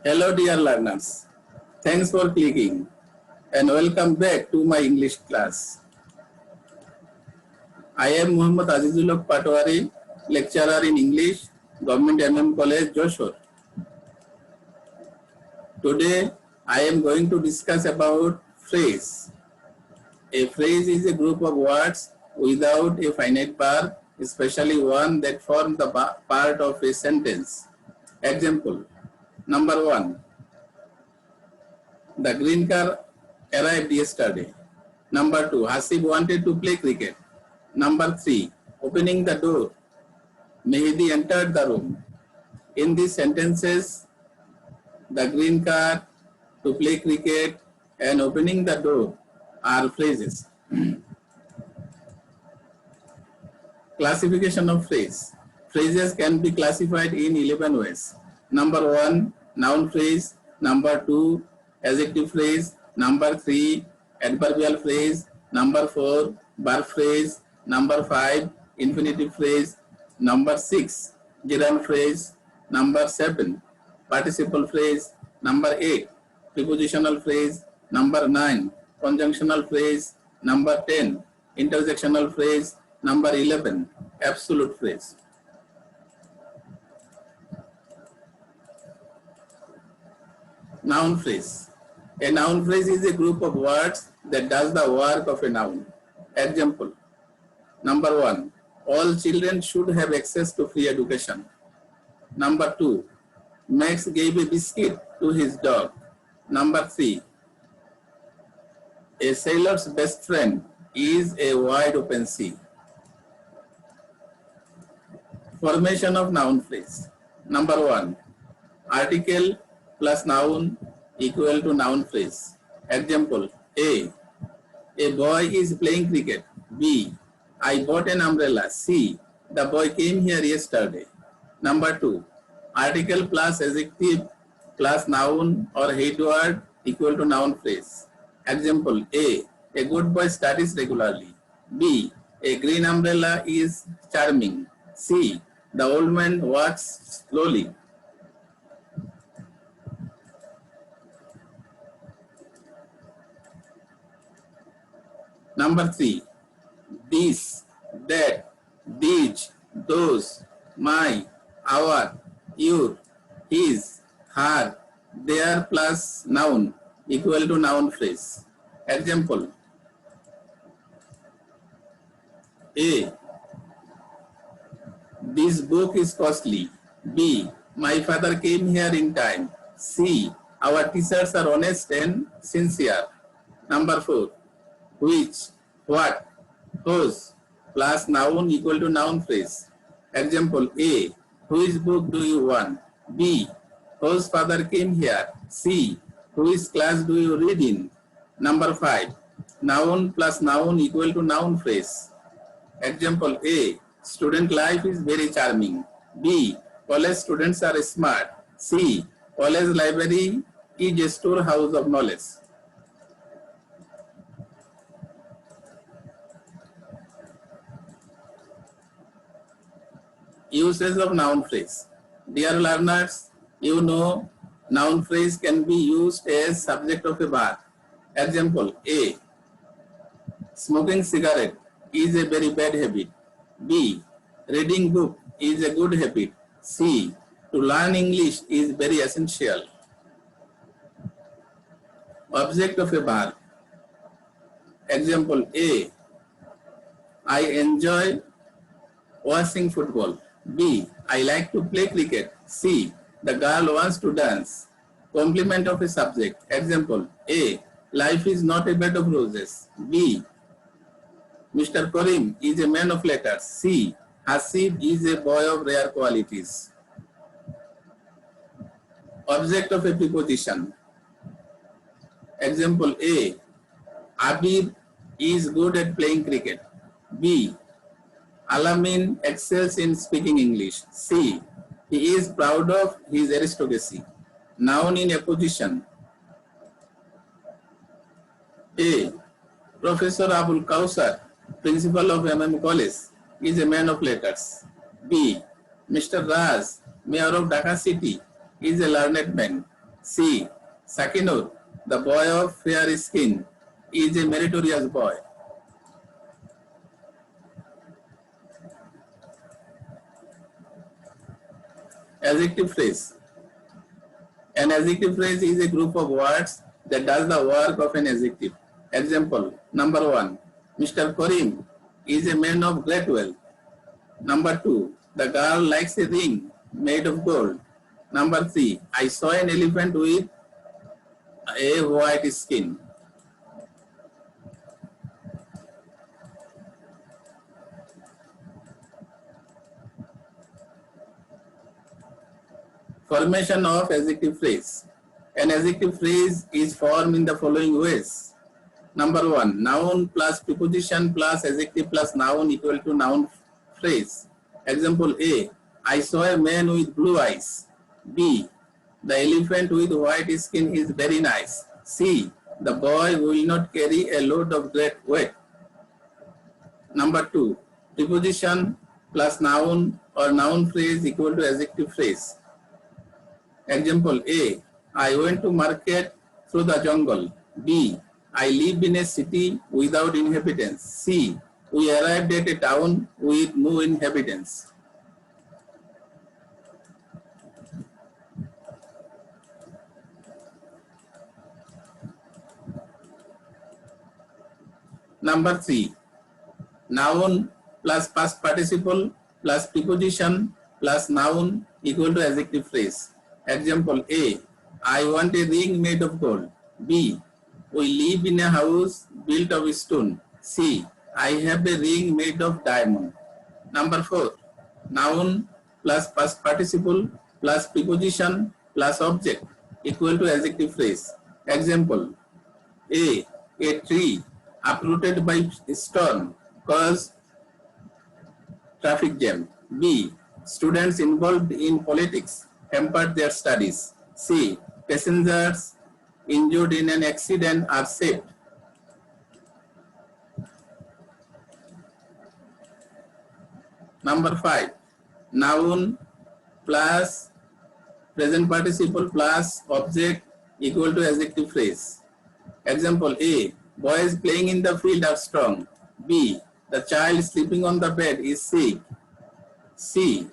Hello dear learners, thanks for clicking and welcome back to my English class. I am Muhammad Azizullah Patwari, lecturer in English, Government College, Joseph. Today I am going to discuss about phrase. A phrase is a group of words without a finite verb, especially one that forms the part of a sentence. Example, number 1. The green car arrived yesterday. Number 2. Hasib wanted to play cricket. Number 3. Opening the door. Mehdi entered the room. In these sentences, the green car, to play cricket, and opening the door are phrases. Classification of phrase. Phrases can be classified in 11 ways. Number 1, noun phrase. Number 2, adjective phrase. Number 3, adverbial phrase. Number 4, verb phrase. Number 5, infinitive phrase. Number 6, gerund phrase. Number 7, participle phrase. Number 8, prepositional phrase. Number 9, conjunctional phrase. Number 10, interjectional phrase. Number 11, absolute phrase. Noun phrase. A noun phrase is a group of words that does the work of a noun. Example, number 1, all children should have access to free education. Number 2, Max gave a biscuit to his dog. Number 3, a sailor's best friend is a wide open sea. Formation of noun phrase. Number 1, article plus noun equal to noun phrase. Example, A boy is playing cricket. B, I bought an umbrella. C, the boy came here yesterday. Number 2, article plus adjective plus noun or head word equal to noun phrase. Example, A good boy studies regularly. B, a green umbrella is charming. C, the old man walks slowly. Number 3, this, that, these, those, my, our, your, his, her, their plus noun equal to noun phrase. Example, A, this book is costly. B, my father came here in time. C, our teachers are honest and sincere. Number 4, which, what, whose plus noun equal to noun phrase. Example, A, whose book do you want? B, whose father came here? C, whose class do you read in? Number 5, noun plus noun equal to noun phrase. Example, A, student life is very charming. B, college students are smart. C, college library is a storehouse of knowledge. Usage of noun phrase. Dear learners, you know noun phrase can be used as subject of a verb. Example, A, smoking cigarette is a very bad habit. B, reading book is a good habit. C, to learn English is very essential. Object of a verb. Example, A, I enjoy watching football. B, I like to play cricket. C, the girl wants to dance. Complement of a subject. Example, A, life is not a bed of roses. B, Mr. Karim is a man of letters. C, Hasib is a boy of rare qualities. Object of a preposition. Example, A, Abir is good at playing cricket. B, Alamin excels in speaking English. C, he is proud of his aristocracy. Noun in apposition. A, Professor Abul Kausar, principal of College, is a man of letters. B, Mr. Raj, mayor of Dhaka city, is a learned man. C. Sakinur, the boy of fair skin, is a meritorious boy. Adjective phrase. An adjective phrase is a group of words that does the work of an adjective. Example, number 1, Mr. Karim is a man of great wealth. Number 2, the girl likes a ring made of gold. Number 3, I saw an elephant with a white skin. Formation of adjective phrase. An adjective phrase is formed in the following ways. Number 1, noun plus preposition plus adjective plus noun equal to noun phrase. Example A, I saw a man with blue eyes. B, the elephant with white skin is very nice. C, the boy will not carry a load of great weight. Number 2, preposition plus noun or noun phrase equal to adjective phrase. Example A, I went to market through the jungle. B, I live in a city without inhabitants. C, we arrived at a town with no inhabitants. Number 3, noun plus past participle plus preposition plus noun equal to adjective phrase. Example A, I want a ring made of gold. B, we live in a house built of stone. C, I have a ring made of diamond. Number 4, noun plus past participle plus preposition plus object equal to adjective phrase. Example A tree uprooted by storm caused traffic jam. B, students involved in politics hampered their studies. C, passengers injured in an accident are saved. Number 5, noun plus present participle plus object equal to adjective phrase. Example A, boys playing in the field are strong. B, the child sleeping on the bed is sick. C,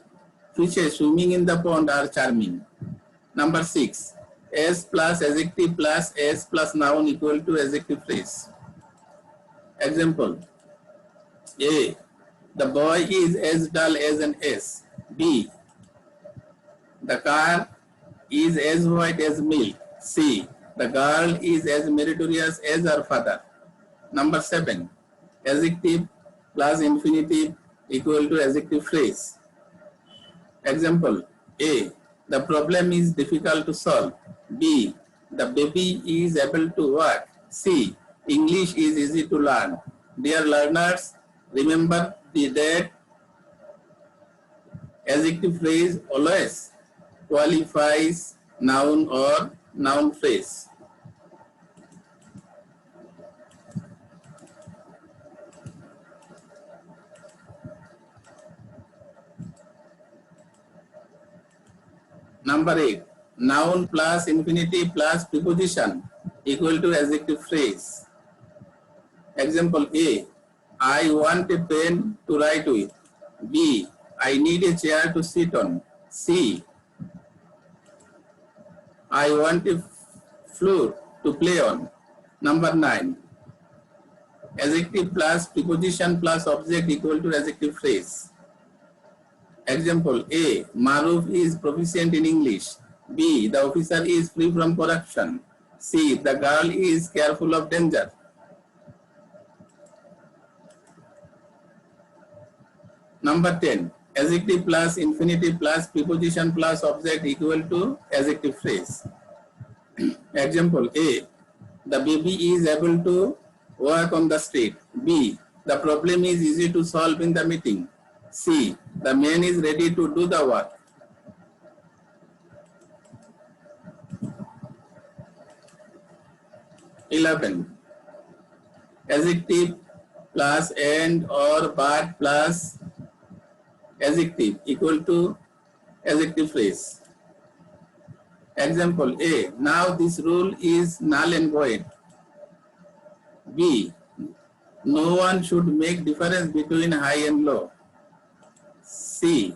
fishes swimming in the pond are charming. Number 6, S plus adjective plus S plus noun equal to adjective phrase. Example A, the boy is as dull as an S. B, the car is as white as milk. C, the girl is as meritorious as her father. Number 7, adjective plus infinitive equal to adjective phrase. Example A, the problem is difficult to solve. B, the baby is able to walk. C, English is easy to learn. Dear learners, remember that adjective phrase always qualifies noun or noun phrase. Number 8, noun plus infinitive plus preposition equal to adjective phrase. Example A, I want a pen to write with. B, I need a chair to sit on. C, I want a flute to play on. Number 9, adjective plus preposition plus object equal to adjective phrase. Example A, Maruf is proficient in English. B, the officer is free from corruption. C, the girl is careful of danger. Number 10, adjective plus infinitive plus preposition plus object equal to adjective phrase. Example A, the baby is able to walk on the street. B, the problem is easy to solve in the meeting. C, the man is ready to do the work. Adjective plus and or but plus adjective equal to adjective phrase. Example A. Now this rule is null and void. B. No one should make difference between high and low. C.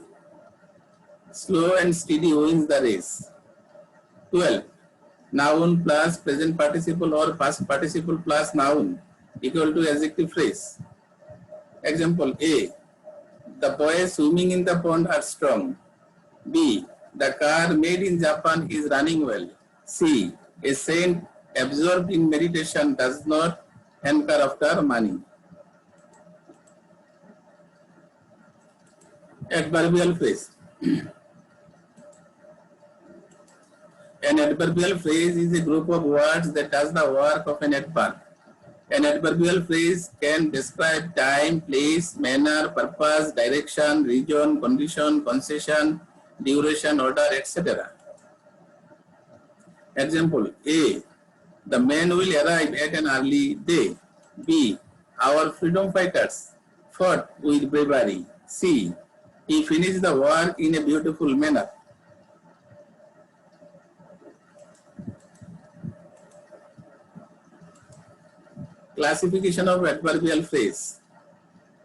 Slow and steady wins the race. 12. Noun plus present participle or past participle plus noun equal to adjective phrase. Example A. The boys swimming in the pond are strong. B. The car made in Japan is running well. C. A saint absorbed in meditation does not hanker after money. Adverbial phrase. An adverbial phrase is a group of words that does the work of an adverb. An adverbial phrase can describe time, place, manner, purpose, direction, region, condition, concession, duration, order, etc. Example A. The men will arrive at an early day. B. Our freedom fighters fought with bravery. C. He finished the work in a beautiful manner. Classification of adverbial phrase.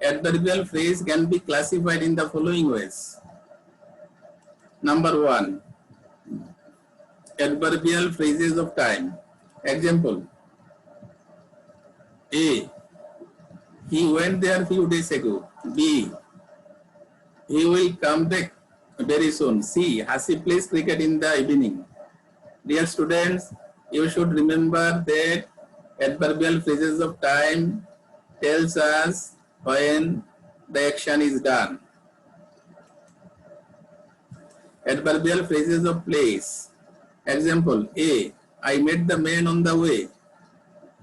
Adverbial phrase can be classified in the following ways. Number 1. Adverbial phrases of time. Example A. He went there few days ago. B. He will come back very soon. C. Hasi plays cricket in the evening. Dear students, you should remember that adverbial phrases of time tells us when the action is done. Adverbial phrases of place. Example A. I met the man on the way.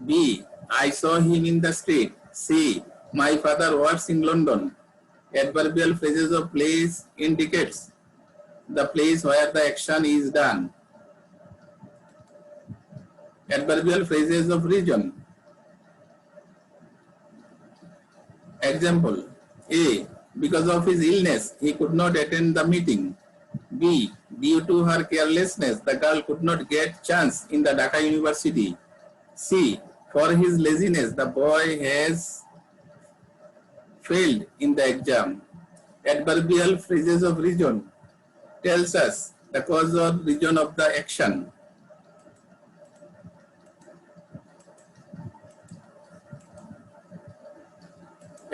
B. I saw him in the street. C. My father works in London. Adverbial phrases of place indicates the place where the action is done. Adverbial phrases of region. Example A. Because of his illness, he could not attend the meeting. B. Due to her carelessness, the girl could not get chance in the Dhaka University. C. For his laziness, the boy has failed in the exam. Adverbial phrases of region tells us the cause or region of the action.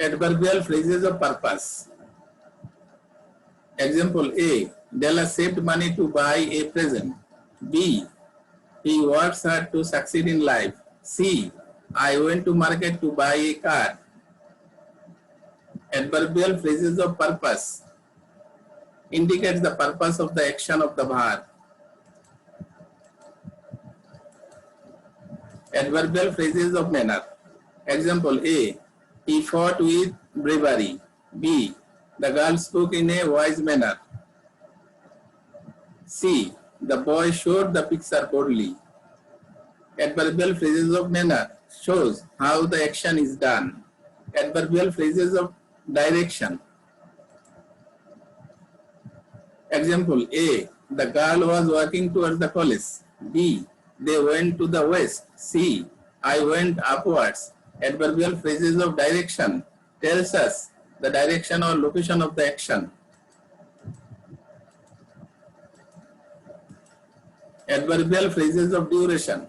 Adverbial phrases of purpose. Example A. Della saved money to buy a present. B. He works hard to succeed in life. C. I went to market to buy a car. Adverbial phrases of purpose indicates the purpose of the action of the verb. Adverbial phrases of manner. Example A. He fought with bravery. B. The girl spoke in a wise manner. C. The boy showed the picture boldly. Adverbial phrases of manner shows how the action is done. Adverbial phrases of direction. Example A. The girl was walking towards the college. B. They went to the west. C. I went upwards. Adverbial phrases of direction tells us the direction or location of the action. Adverbial phrases of duration.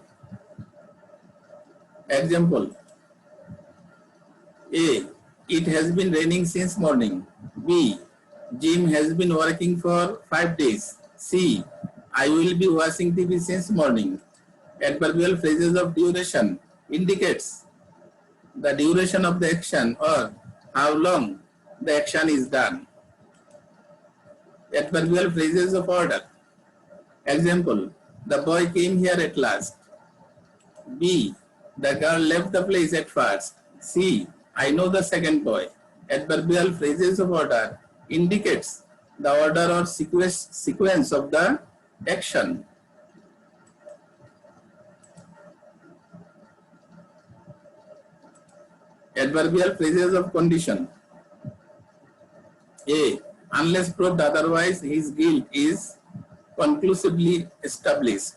Example A. It has been raining since morning. B. Jim has been working for 5 days. C. I will be watching TV since morning. Adverbial phrases of duration indicates the duration of the action or how long the action is done. Adverbial phrases of order. Example, the boy came here at last. B. The girl left the place at first. C. I know the second boy. Adverbial phrases of order indicates the order or sequence of the action. Adverbial phrases of condition. A. Unless proved otherwise, his guilt is conclusively established.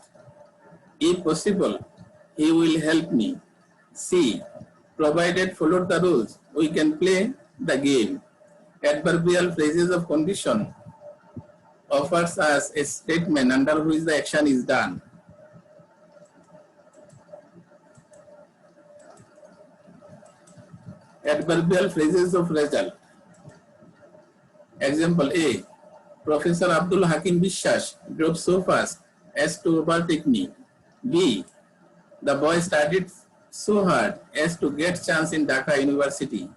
If possible, he will help me. C. Provided followed the rules, we can play the game. Adverbial phrases of condition offers us a statement under which the action is done. Adverbial phrases of result. Example A. Professor Abdul Hakim Biswas drove so fast as to overtake me. B. The boy studied so hard as to get chance in Dhaka University.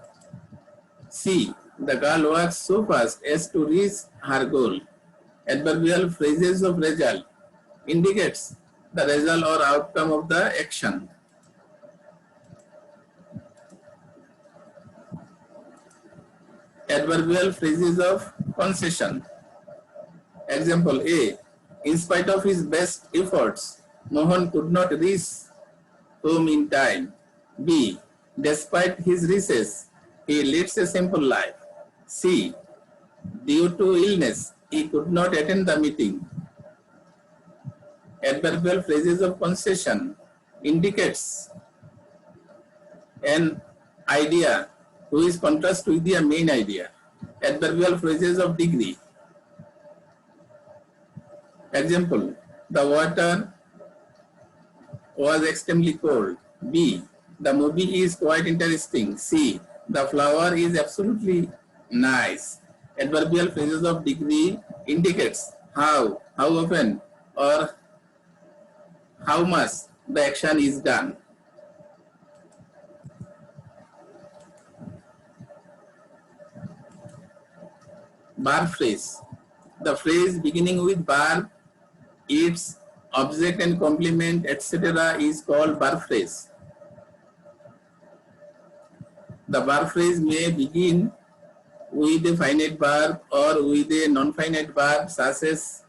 C. The girl works so fast as to reach her goal. Adverbial phrases of result indicates the result or outcome of the action. Adverbial phrases of concession. Example A. In spite of his best efforts, Mohan could not reach home in time. B. Despite his wishes, he leads a simple life. C. Due to illness, he could not attend the meeting. Adverbial phrases of concession indicates an idea which is contrast with the main idea. Adverbial phrases of degree. Example, the water was extremely cold. B, the movie is quite interesting. C, the flower is absolutely nice. Adverbial phrases of degree indicates how often, or how much the action is done. Verb phrase. The phrase beginning with verb, its object and complement, etc. is called verb phrase. The verb phrase may begin with a finite verb or with a non-finite verb such as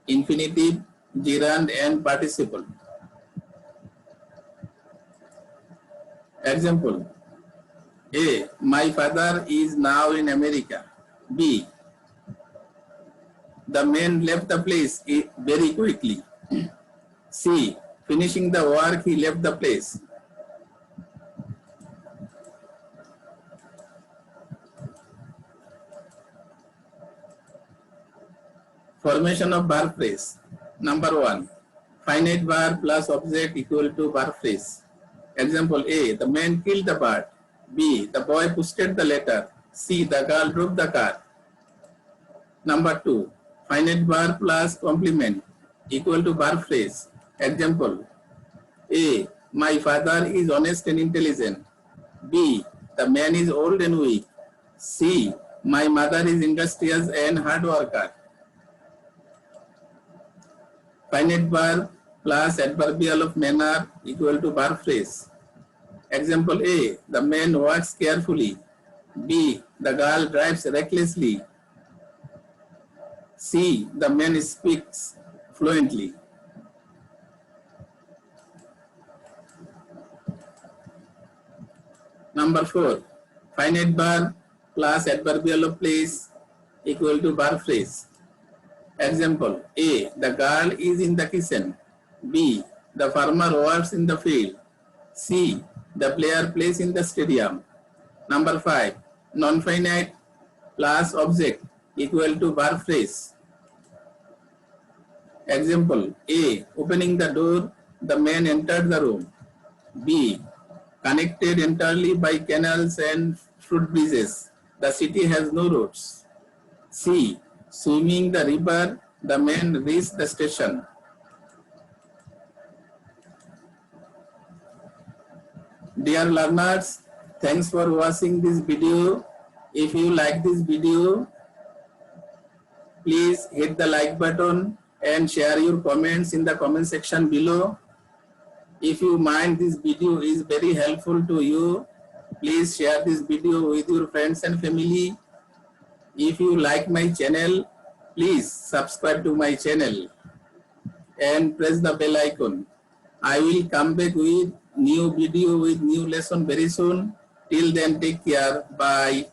infinitive, gerund, and participle. Example, A, my father is now in America. B, the man left the place very quickly. C, finishing the work, he left the place. Formation of verb phrase. Number 1, finite verb plus object equal to verb phrase. Example A, the man killed the bird. B, the boy posted the letter. C, the girl drove the car. Number 2, finite verb plus complement equal to verb phrase. Example, A, my father is honest and intelligent. B, the man is old and weak. C, my mother is industrious and hard worker. Finite verb plus adverbial of manner equal to verb phrase. Example A, the man works carefully. B, the girl drives recklessly. C, the man speaks fluently. Number 4, finite verb plus adverbial of place equal to verb phrase. Example, A, the girl is in the kitchen. B, the farmer works in the field. C, the player plays in the stadium. Number 5, non-finite plus object equal to verb phrase. Example, A, opening the door, the man entered the room. B, connected entirely by canals and fruit bridges, the city has no roads. C, swimming the river, the man reached the station. Dear learners, thanks for watching this video. If you like this video, please hit the like button and share your comments in the comment section below. If you mind this video is very helpful to you, please share this video with your friends and family. If you like my channel, please subscribe to my channel and press the bell icon. I will come back with new video with new lesson very soon. Till then, take care. Bye.